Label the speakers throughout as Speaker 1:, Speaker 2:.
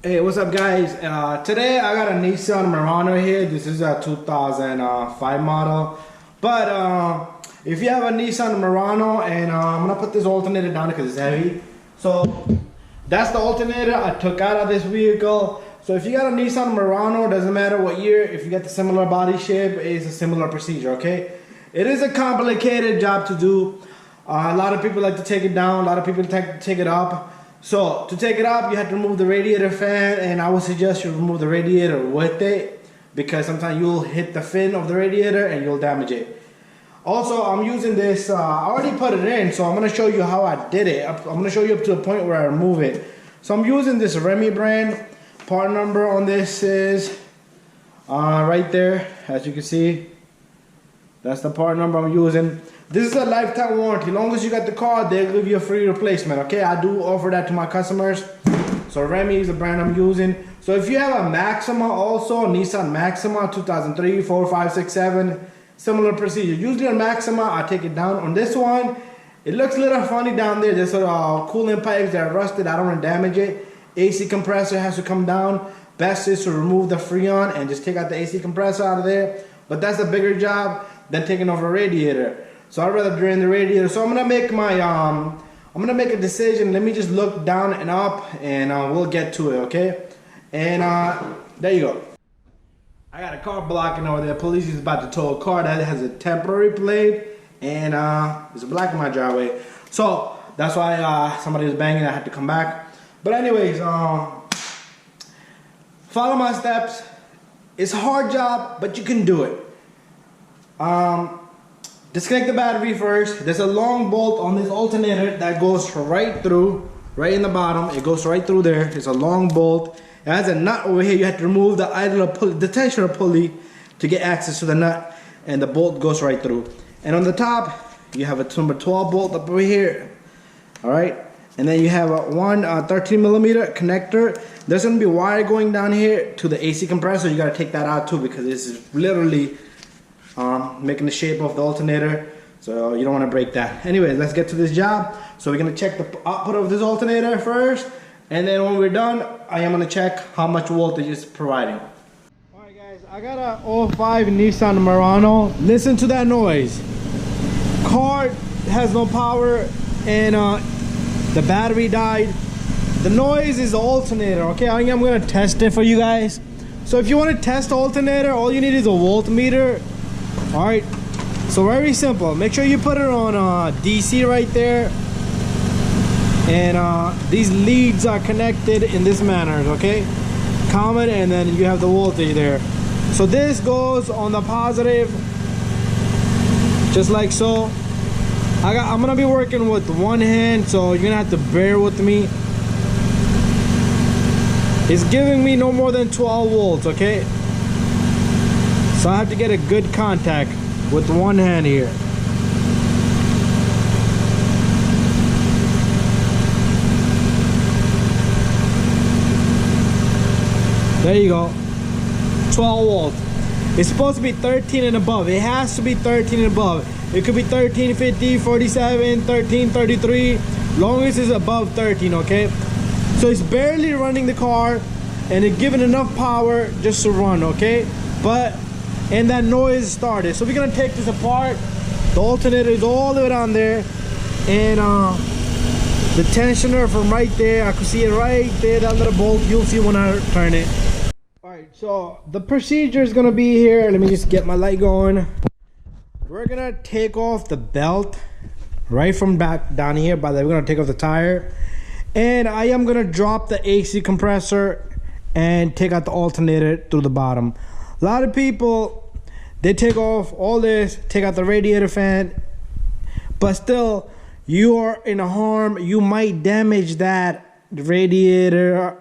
Speaker 1: Hey, what's up guys? Today I got a Nissna Murano here. This is a 2005 model. But if you have a Nissna Murano, and I'm gonna put this alternator down because it's heavy. So that's the alternator I took out of this vehicle. So if you got a Nissna Murano, doesn't matter what year, if you get the similar body shape, it's a similar procedure, okay? It is a complicated job to do. A lot of people like to take it down, a lot of people take it up. So to take it up, you have to remove the radiator fan, and I would suggest you remove the radiator with it because sometimes you'll hit the fin of the radiator and you'll damage it. Also, I'm using this, I already put it in, so I'm going to show you how I did it. I'm going to show you up to the point where I remove it. So I'm using this Remy brand. Part number on this is right there, as you can see. That's the part number I'm using. This is a lifetime warranty. As long as you got the car, they'll give you a free replacement, okay? I do offer that to my customers. So Remy is the brand I'm using. So if you have a Maxima also, Nissan Maxima 2003, 4, 5, 6, 7, similar procedure. Usually on Maxima, I take it down. On this one, it looks a little funny down there. There's coolant pipes that are rusted. I don't want to damage it. AC compressor has to come down. Best is to remove the Freon and just take out the AC compressor out of there. But that's a bigger job than taking off a radiator. So I'd rather drain the radiator. So I'm gonna make my I'm gonna make a decision. Let me just look down and up, and we'll get to it, okay? And there you go. I got a car blocking over there. Police is about to tow a car that has a temporary plate, and there's a black in my driveway. So that's why somebody was banging. I had to come back. But anyways, follow my steps. It's a hard job, but you can do it. Disconnect the battery first. There's a long bolt on this alternator that goes right through, right in the bottom. It goes right through there. It's a long bolt. It has a nut over here. You have to remove the idler pulley, the tensioner pulley, to get access to the nut, and the bolt goes right through. And on the top, you have a number 12 bolt up over here. All right, and then you have one 13mm connector. There's gonna be wire going down here to the AC compressor. You gotta take that out too because this is literally making the shape of the alternator, so you don't want to break that. Anyways, let's get to this job. So we're going to check the output of this alternator first, and then when we're done, I am going to check how much voltage it's providing. Alright guys, I got a 05 Nissna Murano. Listen to that noise. Car has no power, and the battery died. The noise is the alternator, okay? I am going to test it for you guys. So if you want to test the alternator, all you need is a voltmeter. All right, so very simple. Make sure you put it on DC right there, and these leads are connected in this manner, okay? Common, and then you have the voltage there. So this goes on the positive, just like so. I'm gonna be working with one hand, so you're gonna have to bear with me. It's giving me no more than 12 volts, okay? So I have to get a good contact with one hand here. There you go. 12 volts. It's supposed to be 13 and above. It has to be 13 and above. It could be 13, 50, 47, 13, 33. Long as it's above 13, okay? So it's barely running the car, and it's giving enough power just to run, okay? And that noise started. So we're gonna take this apart. The alternator is all the way down there, and the tensioner from right there, I can see it right there, that little bolt. You'll see when I turn it. All right, so the procedure is gonna be here. Let me just get my light going. We're gonna take off the belt right from back down here. By the way, we're gonna take off the tire, and I am gonna drop the AC compressor and take out the alternator through the bottom. A lot of people, they take off all this, take out the radiator fan, but still you are in a harm. You might damage that radiator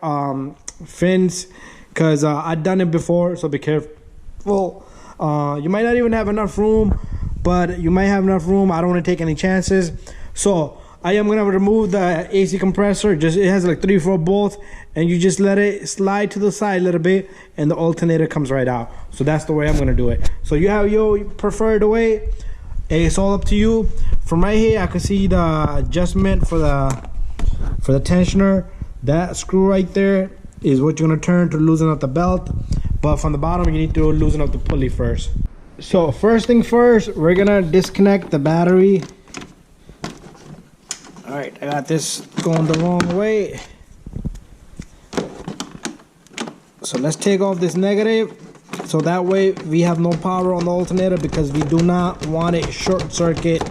Speaker 1: fins, because I've done it before, so be careful. You might not even have enough room, but you might have enough room. I don't want to take any chances. So I am gonna remove the AC compressor. It has like 3 or 4 bolts, and you just let it slide to the side a little bit, and the alternator comes right out. So that's the way I'm gonna do it. So you have your preferred way. It's all up to you. From right here, I can see the adjustment for the tensioner. That screw right there is what you're gonna turn to loosen up the belt. But from the bottom, you need to loosen up the pulley first. So first thing first, we're gonna disconnect the battery. All right, I got this going the wrong way. So let's take off this negative, so that way we have no power on the alternator, because we do not want it short circuit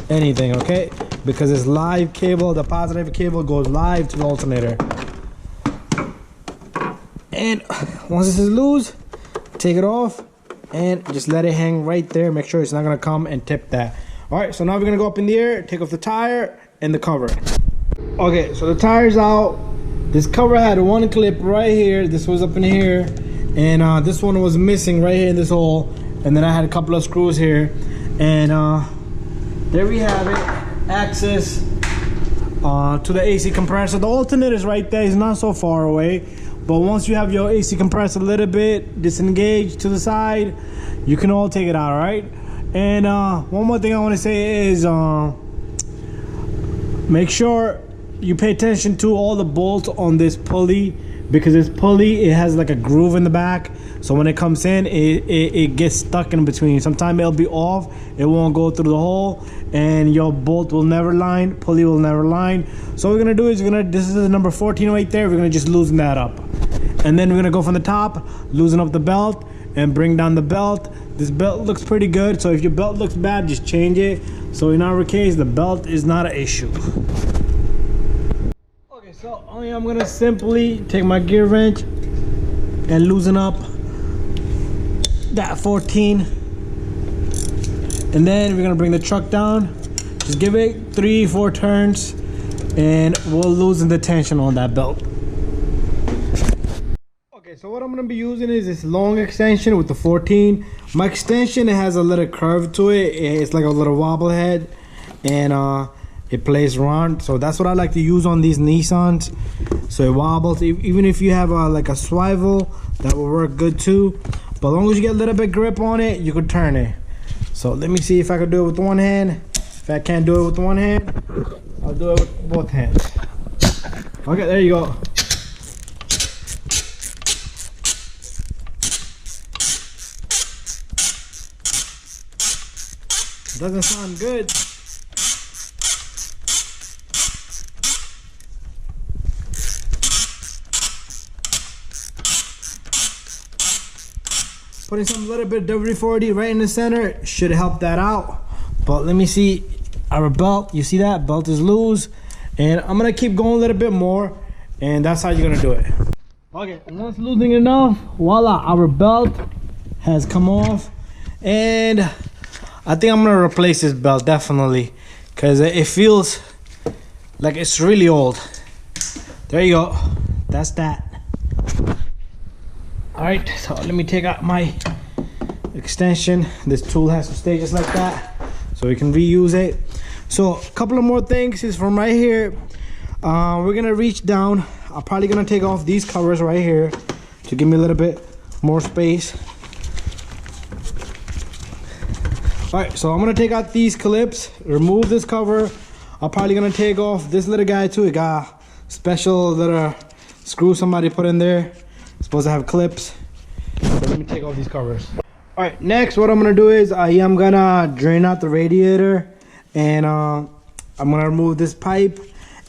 Speaker 1: anything, okay? Because it's live cable, the positive cable goes live to the alternator. And once this is loose, take it off and just let it hang right there. Make sure it's not gonna come and tip that. All right, so now we're gonna go up in the air, take off the tire and the cover. Okay, so the tire's out. This cover had one clip right here. This was up in here, and this one was missing right here in this hole. And then I had a couple of screws here, and there we have it. Access to the AC compressor. The alternator is right there. It's not so far away. But once you have your AC compressor a little bit disengaged to the side, you can all take it out, all right? And one more thing I want to say is make sure you pay attention to all the bolts on this pulley, because this pulley, it has like a groove in the back. So when it comes in, it gets stuck in between. Sometimes it'll be off, it won't go through the hole, and your bolt will never line, pulley will never line. So what we're gonna do is this is the number 14 right there, we're gonna just loosen that up. And then we're gonna go from the top, loosen up the belt, and bring down the belt. This belt looks pretty good, so if your belt looks bad, just change it. So in our case, the belt is not an issue. Okay, so I'm gonna simply take my gear wrench and loosen up that 14. And then we're gonna bring the truck down. Just give it 3-4 turns, and we'll loosen the tension on that belt. Okay, so what I'm gonna be using is this long extension with the 14. My extension, it has a little curve to it. It's like a little wobble head, and it plays around. So that's what I like to use on these Nissans. So it wobbles. Even if you have like a swivel, that will work good too. But as long as you get a little bit grip on it, you could turn it. So let me see if I can do it with one hand. If I can't do it with one hand, I'll do it with both hands. Okay, there you go. Doesn't sound good. Putting some little bit of WD-40 right in the center should help that out. But let me see our belt. You see that belt is loose, and I'm gonna keep going a little bit more, and that's how you're gonna do it. Okay, once loosening enough, voila, our belt has come off, and I think I'm gonna replace this belt definitely, because it feels like it's really old. There you go. That's that. All right, so let me take out my extension. This tool has to stay just like that, so we can reuse it. So a couple of more things is from right here. We're gonna reach down. I'm probably gonna take off these covers right here to give me a little bit more space. All right, so I'm gonna take out these clips, remove this cover. I'm probably gonna take off this little guy too. It got special little screw somebody put in there. It's supposed to have clips. So let me take off these covers. All right, next what I'm gonna do is I am gonna drain out the radiator, and I'm gonna remove this pipe.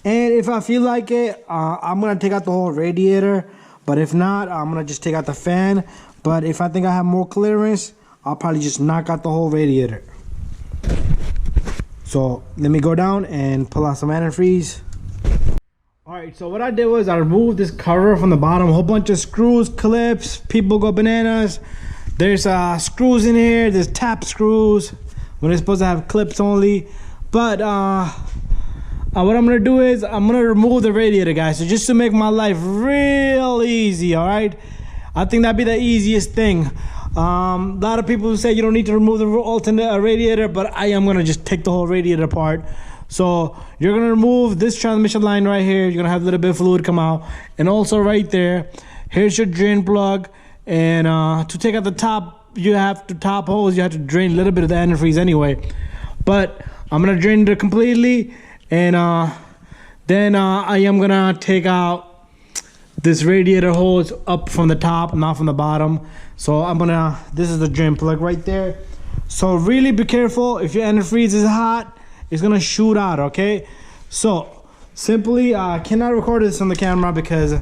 Speaker 1: And if I feel like it, I'm gonna take out the whole radiator. But if not, I'm gonna just take out the fan. But if I think I have more clearance, I'll probably just knock out the whole radiator. So let me go down and pull out some antifreeze. All right, so what I did was I removed this cover from the bottom, a whole bunch of screws, clips, people go bananas. There's screws in here, there's tap screws when it's supposed to have clips only. But what I'm gonna do is I'm gonna remove the radiator, guys. So just to make my life real easy, all right? I think that'd be the easiest thing. A lot of people say you don't need to remove the alternate radiator, but I am gonna just take the whole radiator apart. So you're gonna remove this transmission line right here. You're gonna have a little bit of fluid come out, and also right there, here's your drain plug. And to take out the top, you have to top hose. You have to drain a little bit of the antifreeze anyway. But I'm gonna drain it completely, and then I am gonna take out this radiator hose up from the top, not from the bottom. So this is the drain plug right there. So really be careful. If your antifreeze is hot, it's gonna shoot out, okay? So simply, I cannot record this on the camera because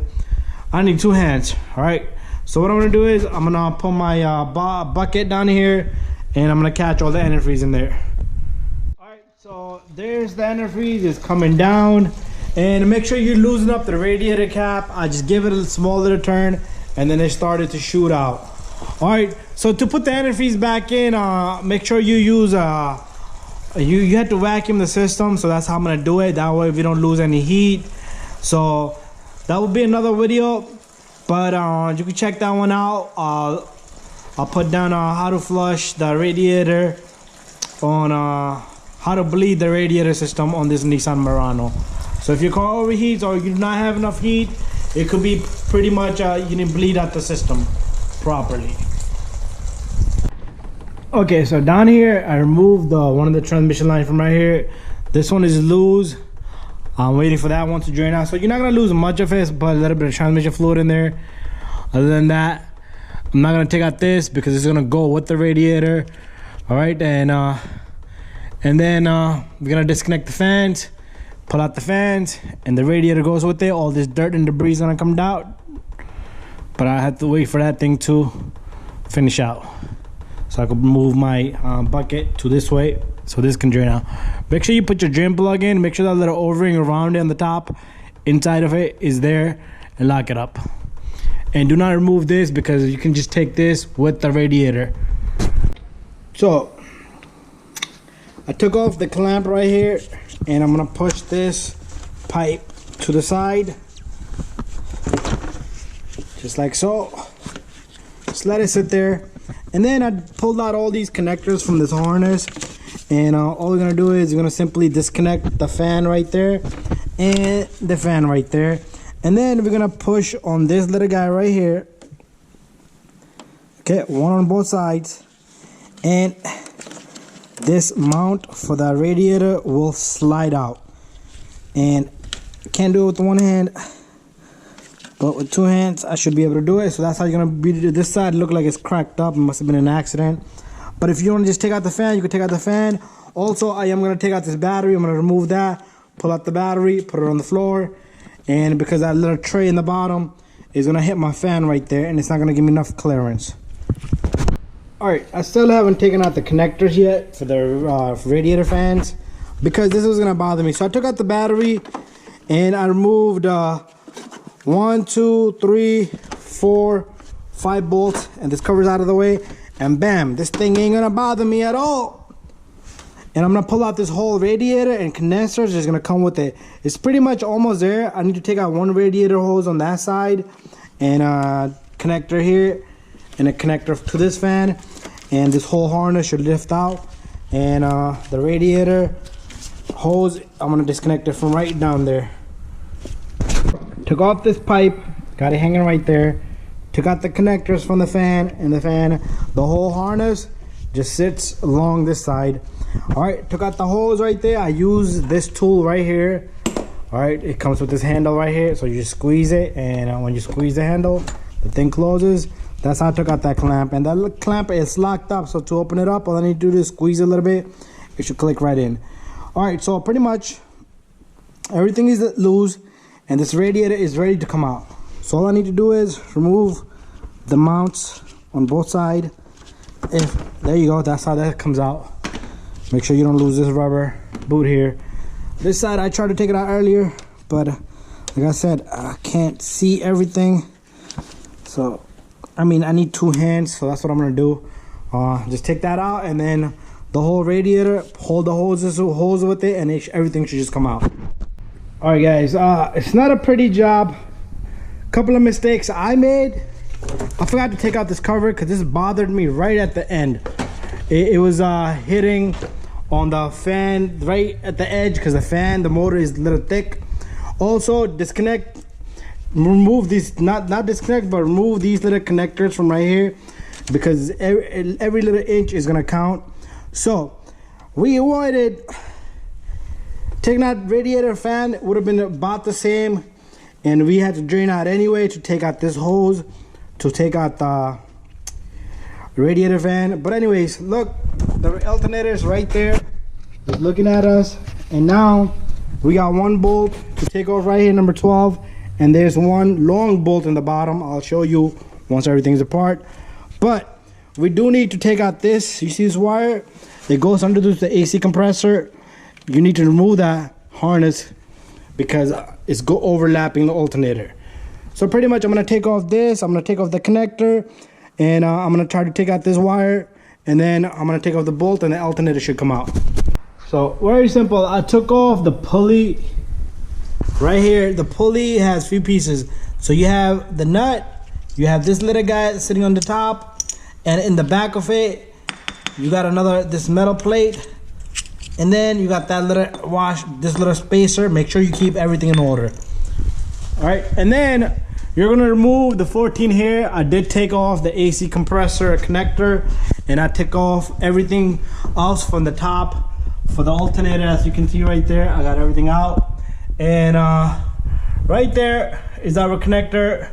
Speaker 1: I need 2 hands, all right? So what I'm gonna do is I'm gonna put my bucket down here and I'm gonna catch all the antifreeze in there. All right, so there's the antifreeze, it's coming down. And make sure you loosen up the radiator cap. I just give it a small little turn and then it started to shoot out. All right, so to put the antifreeze back in, make sure you use you have to vacuum the system. So that's how I'm gonna do it. That way we don't lose any heat. So that will be another video, but you can check that one out. I'll put down how to flush the radiator on how to bleed the radiator system on this Nissna Murano. So if your car overheats or you do not have enough heat, it could be pretty much you need to bleed out the system properly. Okay, so down here I removed one of the transmission lines from right here. This one is loose. I'm waiting for that one to drain out. So you're not gonna lose much of it, but a little bit of transmission fluid in there. Other than that, I'm not gonna take out this because it's gonna go with the radiator. All right, and then we're gonna disconnect the fans, pull out the fans, and the radiator goes with it. All this dirt and debris is gonna come out, but I have to wait for that thing to finish out so I can move my bucket to this way so this can drain out. Make sure you put your drain plug in. Make sure that little O-ring around it on the top inside of it is there, and lock it up. And do not remove this because you can just take this with the radiator. So I took off the clamp right here and I'm gonna push this pipe to the side, just like so. Just let it sit there. And then I pulled out all these connectors from this harness, and all we're gonna do is we're gonna simply disconnect the fan right there and the fan right there, and then we're gonna push on this little guy right here. Okay, one on both sides, and this mount for the radiator will slide out. And can't do it with one hand, but with 2 hands I should be able to do it. So that's how you're gonna be. This side look like it's cracked up. It must have been an accident. But if you want to just take out the fan, you can take out the fan. Also, I am gonna take out this battery. I'm gonna remove that, pull out the battery, put it on the floor, and because that little tray in the bottom is gonna hit my fan right there, and it's not gonna give me enough clearance. All right, I still haven't taken out the connectors yet for the radiator fans because this was gonna bother me. So I took out the battery and I removed 1, 2, 3, 4, 5 bolts, and this cover's out of the way, and bam, this thing ain't gonna bother me at all. And I'm gonna pull out this whole radiator, and condenser is just gonna come with it. It's pretty much almost there. I need to take out one radiator hose on that side, and a connector here, and a connector to this fan, and this whole harness should lift out. And the radiator hose, I'm gonna disconnect it from right down there. Took off this pipe, got it hanging right there. Took out the connectors from the fan, and the whole harness just sits along this side. All right, took out the hose right there. I use this tool right here. All right, it comes with this handle right here, so you just squeeze it, and when you squeeze the handle, the thing closes. That's how I took out that clamp, and that clamp is locked up, so to open it up, all I need to do is squeeze it a little bit. It should click right in. All right, so pretty much everything is loose, and this radiator is ready to come out. So all I need to do is remove the mounts on both sides. There you go, that's how that comes out. Make sure you don't lose this rubber boot here. This side I tried to take it out earlier, but like I said, I can't see everything. So I mean, I need 2 hands, so that's what I'm gonna do. Just take that out, and then the whole radiator, hold the hose with it, and everything should just come out. All right, guys, it's not a pretty job. Couple of mistakes I made. I forgot to take out this cover because this bothered me right at the end. It was hitting on the fan right at the edge because the motor is a little thick. Also, remove these, not disconnect, but remove these little connectors from right here because every little inch is gonna count. So we avoided taking out radiator fan. Would have been about the same and we had to drain out anyway to take out this hose to take out the radiator fan. But anyways, look, the alternator is right there, just looking at us. And now we got one bolt to take off right here, number 12, and there's one long bolt in the bottom. I'll show you once everything's apart. But we do need to take out this. You see this wire? It goes under the AC compressor. You need to remove that harness because it's overlapping the alternator. So pretty much I'm gonna take off this, I'm gonna take off the connector, and I'm gonna try to take out this wire, and then I'm gonna take off the bolt, and the alternator should come out. So very simple. I took off the pulley right here. The pulley has a few pieces. So you have the nut, you have this little guy sitting on the top, and in the back of it you got this metal plate, and then you got that this little spacer. Make sure you keep everything in order. All right, and then you're gonna remove the 14 here. I did take off the AC compressor connector, and I took off everything else from the top for the alternator. As you can see right there, I got everything out, and right there is our connector.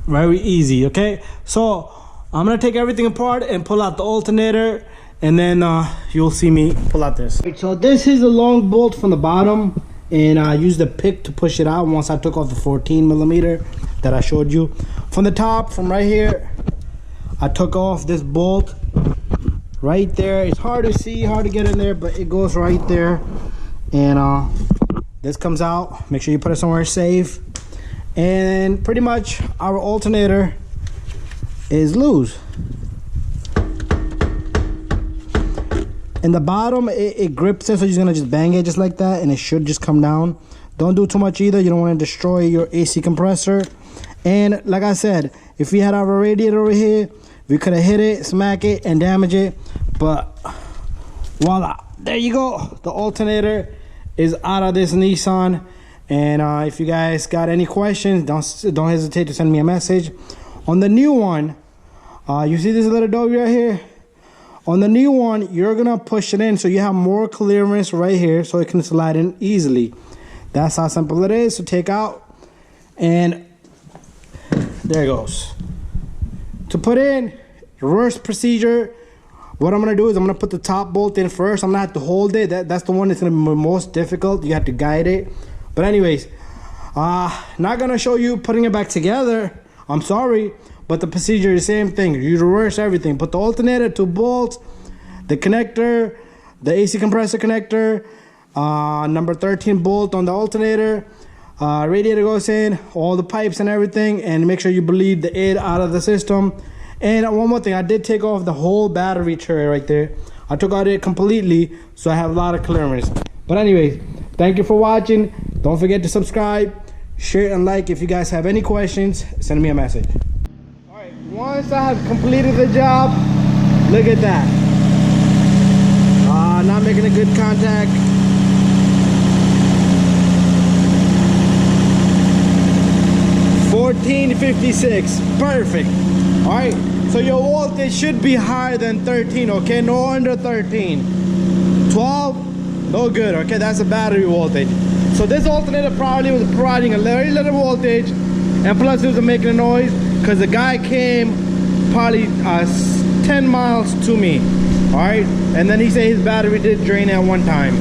Speaker 1: Very easy. Okay, so I'm gonna take everything apart and pull out the alternator, and then you'll see me pull out this. So this is a long bolt from the bottom, and I used the pick to push it out once I took off the 14 millimeter that I showed you. From the top, from right here, I took off this bolt right there. It's hard to see, hard to get in there, but it goes right there. And this comes out. Make sure you put it somewhere safe. And pretty much our alternator is loose. In the bottom, it grips it, so you're gonna just bang it just like that, and it should just come down. Don't do too much either. You don't want to destroy your AC compressor. And like I said, if we had our radiator over here, we could have hit it, smack it, and damage it. But voila, there you go. The alternator is out of this Nissan. And if you guys got any questions, don't hesitate to send me a message. On the new one, you see this little dog right here? On the new one, you're gonna push it in so you have more clearance right here so it can slide in easily. That's how simple it is to take out. And there it goes. To put in, reverse procedure, what I'm gonna do is I'm gonna put the top bolt in first. I'm gonna have to hold it. That's the one that's gonna be most difficult. You have to guide it. But anyways, not gonna show you putting it back together. I'm sorry, but the procedure is the same thing. You reverse everything. Put the alternator, 2 bolts, the connector, the AC compressor connector, number 13 bolt on the alternator, radiator goes in, all the pipes and everything, and make sure you bleed the air out of the system. And one more thing, I did take off the whole battery tray right there. I took out it completely, so I have a lot of clearance. But anyways, thank you for watching. Don't forget to subscribe, share, and like. If you guys have any questions, send me a message. All right, once I have completed the job, look at that. Not making a good contact. $14.56, perfect. All right, so your voltage should be higher than 13, okay? No under 13. 12, no good, okay? That's a battery voltage. So this alternator probably was providing a very little voltage, and plus it was making a noise because the guy came probably 10 miles to me. All right, and then he said his battery did drain at one time.